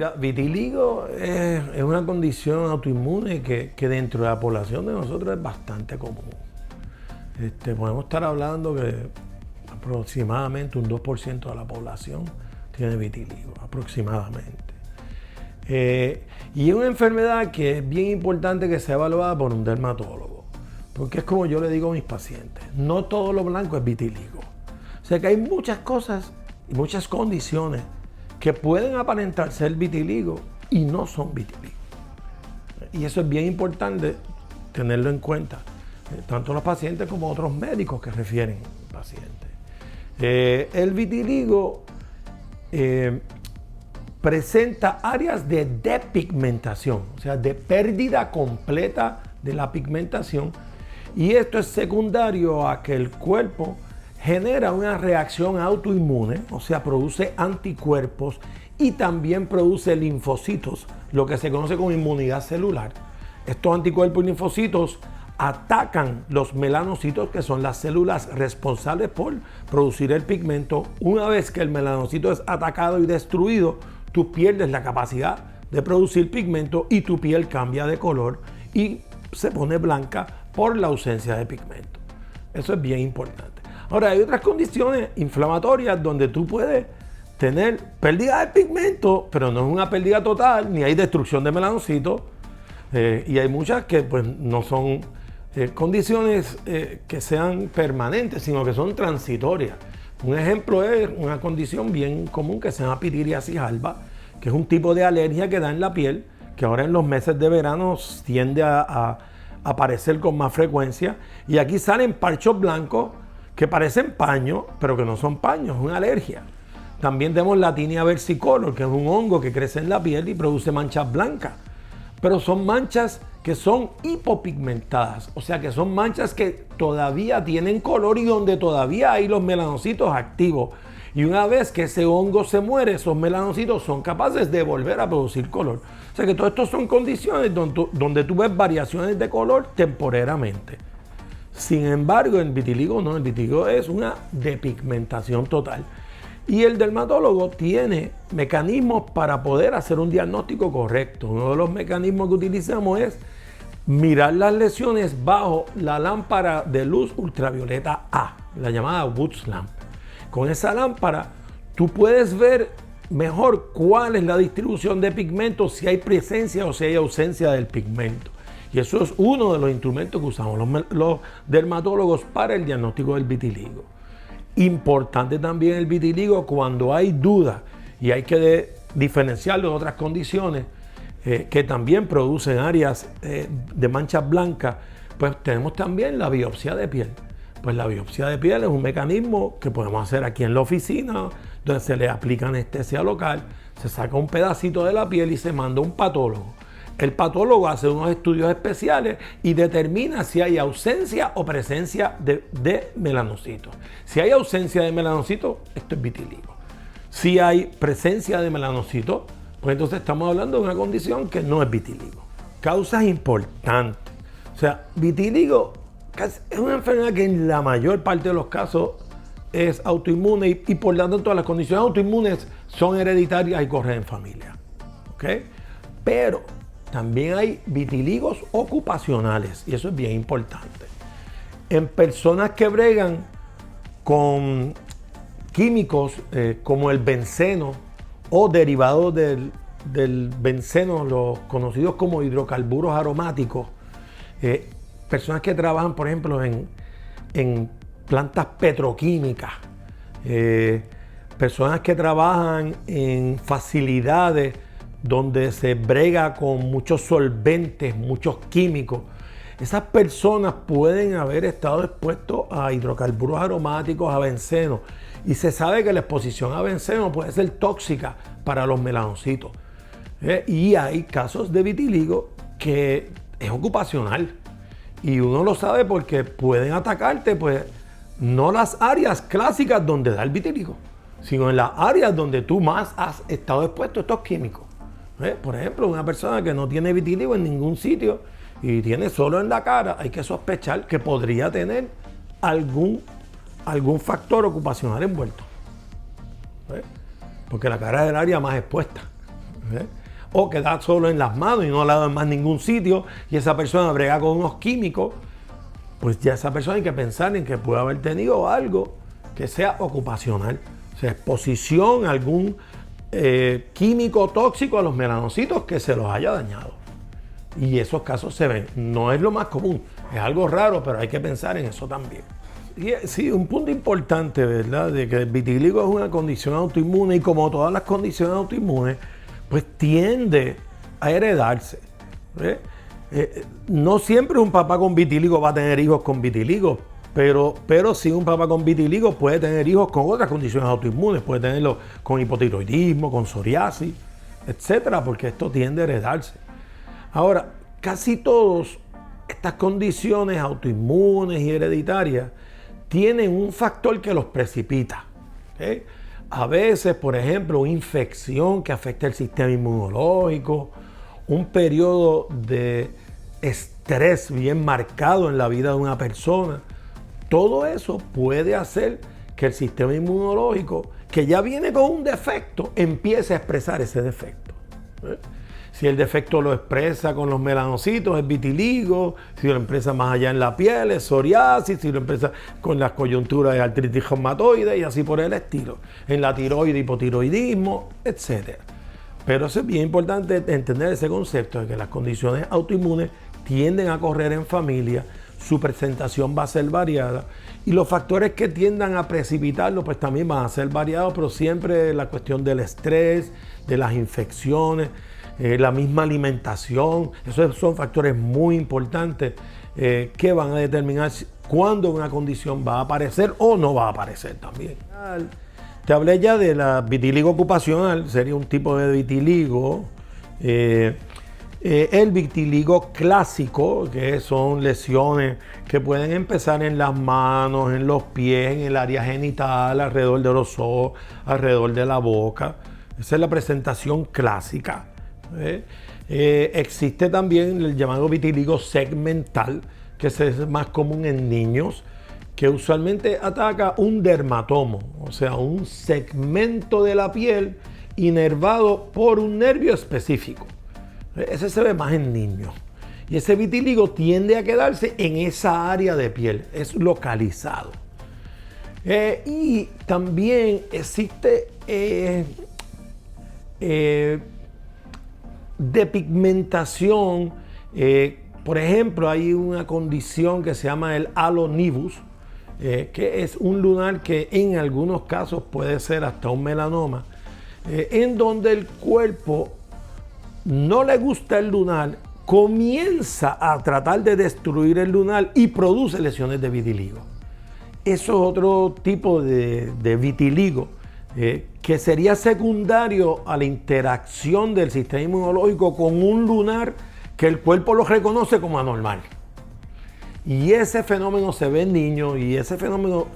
Mira, vitiligo es una condición autoinmune que dentro de la población de nosotros es bastante común. Podemos estar hablando que aproximadamente un 2% de la población tiene vitiligo, aproximadamente. Y es una enfermedad que es bien importante que sea evaluada por un dermatólogo, porque es como yo le digo a mis pacientes, no todo lo blanco es vitiligo. O sea que hay muchas cosas y muchas condiciones que pueden aparentar ser vitiligo y no son vitiligo. Y eso es bien importante tenerlo en cuenta, tanto los pacientes como otros médicos que refieren pacientes. El vitiligo presenta áreas de depigmentación, o sea, de pérdida completa de la pigmentación, y esto es secundario a que el cuerpo genera una reacción autoinmune, o sea, produce anticuerpos y también produce linfocitos, lo que se conoce como inmunidad celular. Estos anticuerpos y linfocitos atacan los melanocitos, que son las células responsables por producir el pigmento. Una vez que el melanocito es atacado y destruido, tú pierdes la capacidad de producir pigmento y tu piel cambia de color y se pone blanca por la ausencia de pigmento. Eso es bien importante. Ahora, hay otras condiciones inflamatorias donde tú puedes tener pérdida de pigmento, pero no es una pérdida total, ni hay destrucción de melanocitos. Y hay muchas que pues, no son condiciones que sean permanentes, sino que son transitorias. Un ejemplo es una condición bien común que se llama pitiriasis alba, que es un tipo de alergia que da en la piel, que ahora en los meses de verano tiende a aparecer con más frecuencia. Y aquí salen parchos blancos que parecen paños, pero que no son paños, es una alergia. También tenemos la tinea versicolor, que es un hongo que crece en la piel y produce manchas blancas. Pero son manchas que son hipopigmentadas, o sea que son manchas que todavía tienen color y donde todavía hay los melanocitos activos. Y una vez que ese hongo se muere, esos melanocitos son capaces de volver a producir color. O sea que todo esto son condiciones donde tú ves variaciones de color temporariamente. Sin embargo, el vitiligo no, el vitiligo es una depigmentación total. Y el dermatólogo tiene mecanismos para poder hacer un diagnóstico correcto. Uno de los mecanismos que utilizamos es mirar las lesiones bajo la lámpara de luz ultravioleta A, la llamada Woods Lamp. Con esa lámpara tú puedes ver mejor cuál es la distribución de pigmento, si hay presencia o si hay ausencia del pigmento. Y eso es uno de los instrumentos que usamos los dermatólogos para el diagnóstico del vitiligo. Importante también el vitiligo cuando hay duda y hay que diferenciarlo de otras condiciones que también producen áreas de manchas blancas, pues tenemos también la biopsia de piel. Pues la biopsia de piel es un mecanismo que podemos hacer aquí en la oficina, donde se le aplica anestesia local, se saca un pedacito de la piel y se manda a un patólogo. El patólogo hace unos estudios especiales y determina si hay ausencia o presencia de melanocitos. Si hay ausencia de melanocitos, esto es vitiligo. Si hay presencia de melanocitos, pues entonces estamos hablando de una condición que no es vitiligo. Causas importantes. O sea, vitiligo es una enfermedad que en la mayor parte de los casos es autoinmune y por lo tanto las condiciones autoinmunes son hereditarias y corren en familia. ¿Ok? Pero también hay vitiligos ocupacionales y eso es bien importante. En personas que bregan con químicos como el benceno o derivados del benceno, los conocidos como hidrocarburos aromáticos, personas que trabajan, por ejemplo, en plantas petroquímicas, personas que trabajan en facilidades donde se brega con muchos solventes, muchos químicos. Esas personas pueden haber estado expuestos a hidrocarburos aromáticos, a benceno. Y se sabe que la exposición a benceno puede ser tóxica para los melanocitos. Y hay casos de vitiligo que es ocupacional. Y uno lo sabe porque pueden atacarte, pues, no las áreas clásicas donde da el vitiligo, sino en las áreas donde tú más has estado expuesto a estos químicos. Por ejemplo, una persona que no tiene vitiligo en ningún sitio y tiene solo en la cara, hay que sospechar que podría tener algún factor ocupacional envuelto. Porque la cara es el área más expuesta. ¿eh? O que da solo en las manos y no la da en más ningún sitio, y esa persona brega con unos químicos, pues ya esa persona hay que pensar en que puede haber tenido algo que sea ocupacional, o sea, exposición a algún químico tóxico a los melanocitos que se los haya dañado. Y esos casos se ven. No es lo más común, es algo raro, pero hay que pensar en eso también. Y sí, un punto importante, ¿verdad?, de que el vitíligo es una condición autoinmune y como todas las condiciones autoinmunes, pues tiende a heredarse. No siempre un papá con vitíligo va a tener hijos con vitíligo, pero sí un papá con vitíligo puede tener hijos con otras condiciones autoinmunes, puede tenerlo con hipotiroidismo, con psoriasis, etcétera, porque esto tiende a heredarse. Ahora, casi todas estas condiciones autoinmunes y hereditarias tienen un factor que los precipita. ¿Okay? A veces, por ejemplo, una infección que afecta el sistema inmunológico, un periodo de estrés bien marcado en la vida de una persona. Todo eso puede hacer que el sistema inmunológico, que ya viene con un defecto, empiece a expresar ese defecto. Si el defecto lo expresa con los melanocitos, es vitiligo. Si lo expresa más allá en la piel, es psoriasis. Si lo expresa con las coyunturas, es artritis reumatoide y así por el estilo. En la tiroide, hipotiroidismo, etc. Pero eso es bien importante entender ese concepto de que las condiciones autoinmunes tienden a correr en familia, su presentación va a ser variada y los factores que tiendan a precipitarlo pues también van a ser variados, pero siempre la cuestión del estrés, de las infecciones, la misma alimentación, esos son factores muy importantes que van a determinar cuándo una condición va a aparecer o no va a aparecer también. Te hablé ya de la vitíligo ocupacional, sería un tipo de vitiligo. El vitiligo clásico, que son lesiones que pueden empezar en las manos, en los pies, en el área genital, alrededor de los ojos, alrededor de la boca. Esa es la presentación clásica. Existe también el llamado vitiligo segmental, que es más común en niños, que usualmente ataca un dermatomo, o sea, un segmento de la piel inervado por un nervio específico. Ese se ve más en niños. Y ese vitíligo tiende a quedarse en esa área de piel, es localizado. Y también existe depigmentación. Por ejemplo, hay una condición que se llama el halo nevus, que es un lunar que en algunos casos puede ser hasta un melanoma, en donde el cuerpo no le gusta el lunar, comienza a tratar de destruir el lunar y produce lesiones de vitiligo. Eso es otro tipo de vitiligo que sería secundario a la interacción del sistema inmunológico con un lunar que el cuerpo lo reconoce como anormal. Y ese fenómeno se ve en niños y ese fenómeno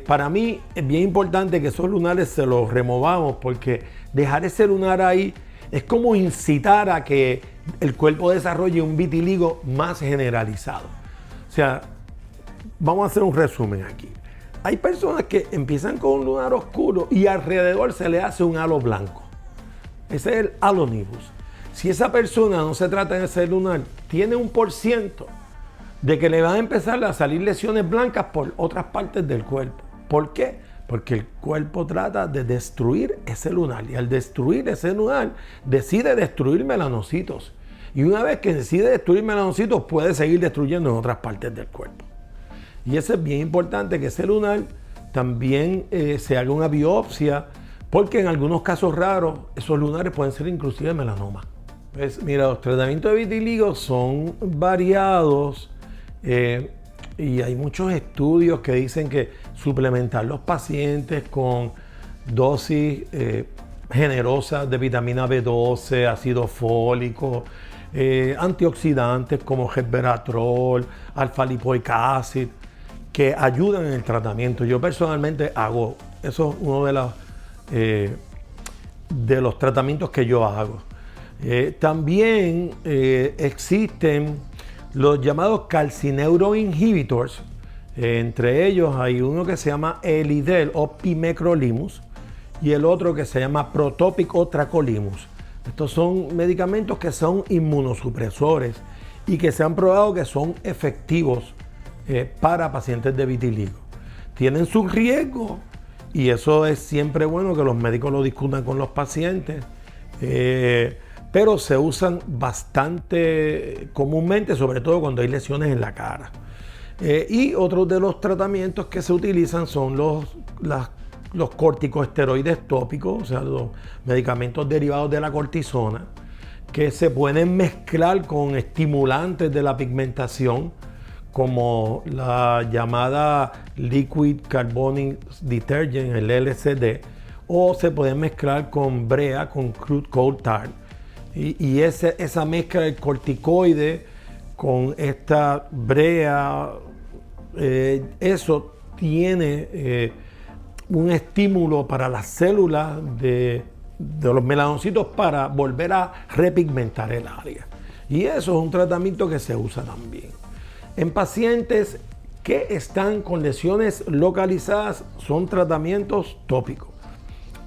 para mí es bien importante que esos lunares se los removamos, porque dejar ese lunar ahí es como incitar a que el cuerpo desarrolle un vitiligo más generalizado. O sea, vamos a hacer un resumen aquí. Hay personas que empiezan con un lunar oscuro y alrededor se le hace un halo blanco. Ese es el halo nevus. Si esa persona no se trata de ese lunar, tiene un % de que le van a empezar a salir lesiones blancas por otras partes del cuerpo. ¿Por qué? Porque el cuerpo trata de destruir ese lunar y al destruir ese lunar decide destruir melanocitos. Y una vez que decide destruir melanocitos puede seguir destruyendo en otras partes del cuerpo. Y eso es bien importante, que ese lunar también se haga una biopsia, porque en algunos casos raros esos lunares pueden ser inclusive melanoma. Pues mira, los tratamientos de vitiligo son variados. Y hay muchos estudios que dicen que suplementar los pacientes con dosis generosas de vitamina B12, ácido fólico, antioxidantes como resveratrol, alfa-lipoic acid, que ayudan en el tratamiento. Yo personalmente hago, eso es uno de los tratamientos que yo hago. También existen los llamados calcineurin inhibitors. Entre ellos hay uno que se llama Elidel o Pimecrolimus y el otro que se llama Protopic o Tacrolimus. Estos son medicamentos que son inmunosupresores y que se han probado que son efectivos para pacientes de vitiligo. Tienen sus riesgos y eso es siempre bueno que los médicos lo discutan con los pacientes, pero se usan bastante comúnmente, sobre todo cuando hay lesiones en la cara. Y otros de los tratamientos que se utilizan son los corticosteroides tópicos, o sea, los medicamentos derivados de la cortisona, que se pueden mezclar con estimulantes de la pigmentación, como la llamada Liquid Carbonic Detergent, el LCD, o se pueden mezclar con brea, con crude coal tar. Y esa mezcla del corticoide con esta brea, eso tiene un estímulo para las células de los melanocitos para volver a repigmentar el área. Y eso es un tratamiento que se usa también. En pacientes que están con lesiones localizadas son tratamientos tópicos.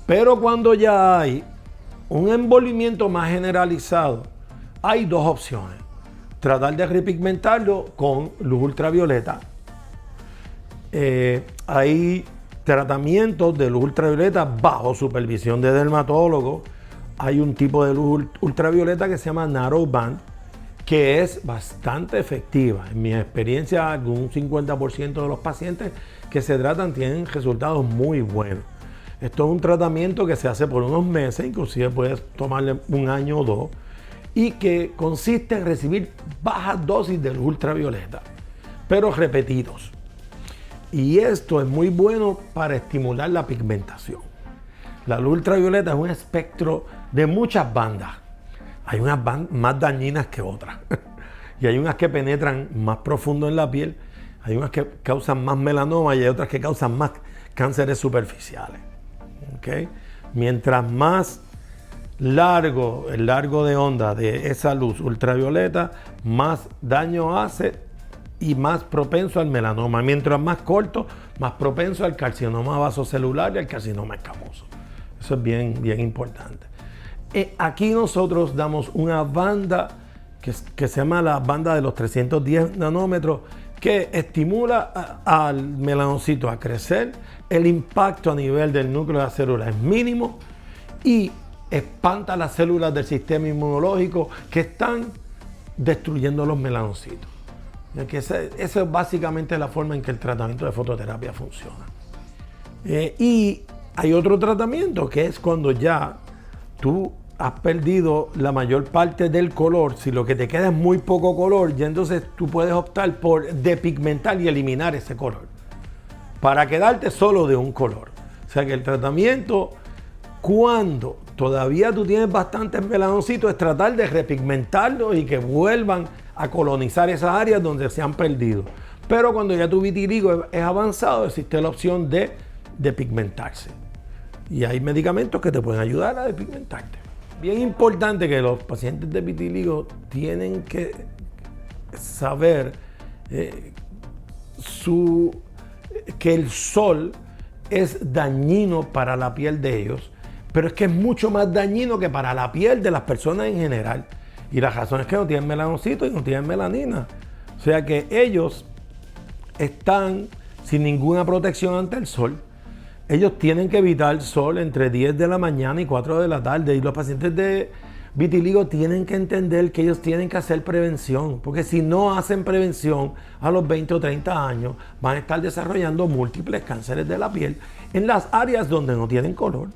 Pero cuando ya hay un envolvimiento más generalizado, hay dos opciones. Tratar de repigmentarlo con luz ultravioleta. Hay tratamientos de luz ultravioleta bajo supervisión de dermatólogo. Hay un tipo de luz ultravioleta que se llama narrow band, que es bastante efectiva. En mi experiencia, algún 50% de los pacientes que se tratan tienen resultados muy buenos. Esto es un tratamiento que se hace por unos meses, inclusive puedes tomarle un año o dos, y que consiste en recibir bajas dosis de luz ultravioleta, pero repetidos. Y esto es muy bueno para estimular la pigmentación. La luz ultravioleta es un espectro de muchas bandas. Hay unas más dañinas que otras. Y hay unas que penetran más profundo en la piel, hay unas que causan más melanoma y hay otras que causan más cánceres superficiales. ¿Okay? Mientras más el largo de onda de esa luz ultravioleta, más daño hace y más propenso al melanoma. Mientras más corto, más propenso al carcinoma vasocelular y al carcinoma escamoso. Eso es bien, bien importante. Aquí nosotros damos una banda que se llama la banda de los 310 nanómetros, que estimula al melanocito a crecer. El impacto a nivel del núcleo de la célula es mínimo y espanta las células del sistema inmunológico que están destruyendo los melanocitos. Esa es básicamente la forma en que el tratamiento de fototerapia funciona. Y hay otro tratamiento que es cuando ya tú has perdido la mayor parte del color. Si lo que te queda es muy poco color, ya entonces tú puedes optar por depigmentar y eliminar ese color para quedarte solo de un color. O sea que el tratamiento, cuando todavía tú tienes bastantes melanocitos, es tratar de repigmentarlos y que vuelvan a colonizar esas áreas donde se han perdido. Pero cuando ya tu vitiligo es avanzado, existe la opción de depigmentarse. Y hay medicamentos que te pueden ayudar a depigmentarte. Bien importante que los pacientes de vitiligo tienen que saber que el sol es dañino para la piel de ellos, pero es que es mucho más dañino que para la piel de las personas en general. Y la razón es que no tienen melanocitos y no tienen melanina. O sea que ellos están sin ninguna protección ante el sol. Ellos tienen que evitar el sol entre 10 de la mañana y 4 de la tarde. Y los pacientes de vitiligo tienen que entender que ellos tienen que hacer prevención. Porque si no hacen prevención a los 20 o 30 años, van a estar desarrollando múltiples cánceres de la piel en las áreas donde no tienen color.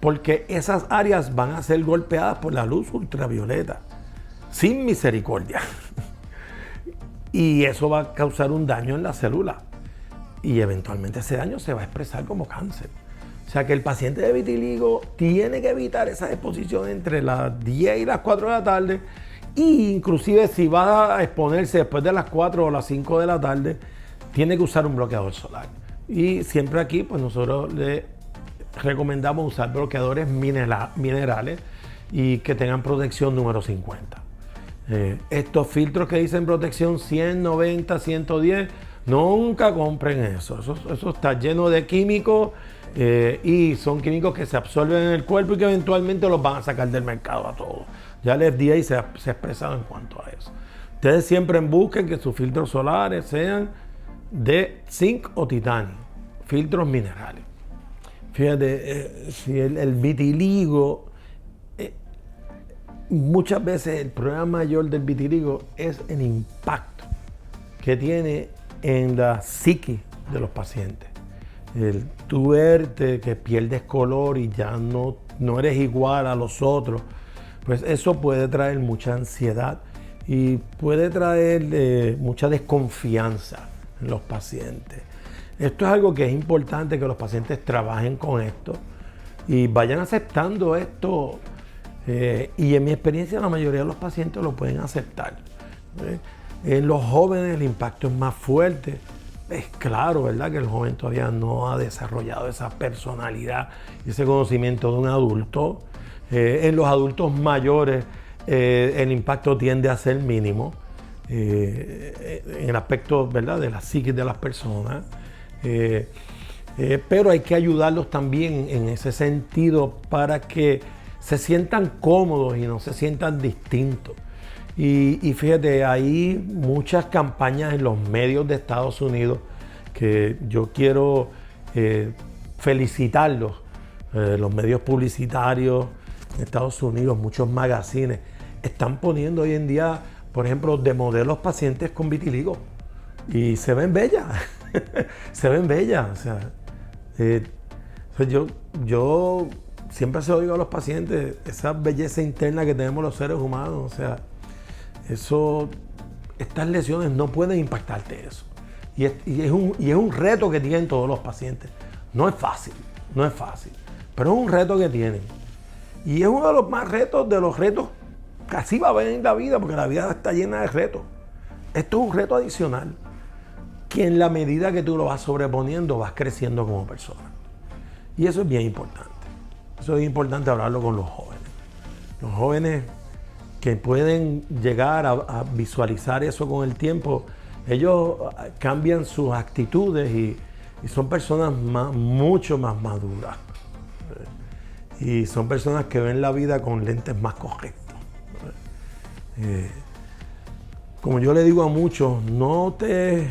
Porque esas áreas van a ser golpeadas por la luz ultravioleta, sin misericordia. Y eso va a causar un daño en la célula. Y eventualmente ese daño se va a expresar como cáncer. O sea que el paciente de vitiligo tiene que evitar esa exposición entre las 10 y las 4 de la tarde. Y inclusive si va a exponerse después de las 4 o las 5 de la tarde, tiene que usar un bloqueador solar. Y siempre aquí, pues nosotros le recomendamos usar bloqueadores minerales y que tengan protección número 50. Estos filtros que dicen protección 100, 90, 110 Nunca compren eso. Eso está lleno de químicos y son químicos que se absorben en el cuerpo y que eventualmente los van a sacar del mercado a todos. Ya el FDA se ha expresado en cuanto a eso. Ustedes siempre busquen que sus filtros solares sean de zinc o titanio, filtros minerales. Fíjate, si el vitiligo, muchas veces el problema mayor del vitiligo es el impacto que tiene en la psique de los pacientes. Tú verte que pierdes color y ya no eres igual a los otros, pues eso puede traer mucha ansiedad y puede traer mucha desconfianza en los pacientes. Esto es algo que es importante que los pacientes trabajen con esto y vayan aceptando esto. Y en mi experiencia la mayoría de los pacientes lo pueden aceptar. En los jóvenes el impacto es más fuerte. Es claro, ¿verdad?, que el joven todavía no ha desarrollado esa personalidad y ese conocimiento de un adulto. En los adultos mayores el impacto tiende a ser mínimo en el aspecto, ¿verdad?, de la psiquis de las personas. Pero hay que ayudarlos también en ese sentido para que se sientan cómodos y no se sientan distintos. Y fíjate, hay muchas campañas en los medios de Estados Unidos que yo quiero felicitarlos. Los medios publicitarios en Estados Unidos, muchos magazines, están poniendo hoy en día, por ejemplo, de modelos pacientes con vitiligo. Y se ven bellas. Se ven bellas. O sea, yo siempre se lo digo a los pacientes, esa belleza interna que tenemos los seres humanos, o sea, estas lesiones no pueden impactarte eso. Y es un reto que tienen todos los pacientes. No es fácil, pero es un reto que tienen. Y es uno de los más retos, de los retos que así va a haber en la vida, porque la vida está llena de retos. Esto es un reto adicional, que en la medida que tú lo vas sobreponiendo, vas creciendo como persona. Y eso es bien importante. Eso es importante hablarlo con los jóvenes. Los jóvenes que pueden llegar a visualizar eso con el tiempo, ellos cambian sus actitudes y son personas mucho más maduras. Y son personas que ven la vida con lentes más correctos. Como yo le digo a muchos, no te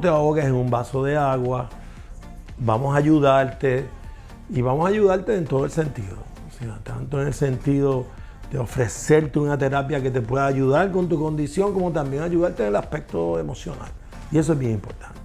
ahogues en un vaso de agua, vamos a ayudarte y vamos a ayudarte en todo el sentido. O sea, tanto en el sentido de ofrecerte una terapia que te pueda ayudar con tu condición, como también ayudarte en el aspecto emocional. Y eso es bien importante.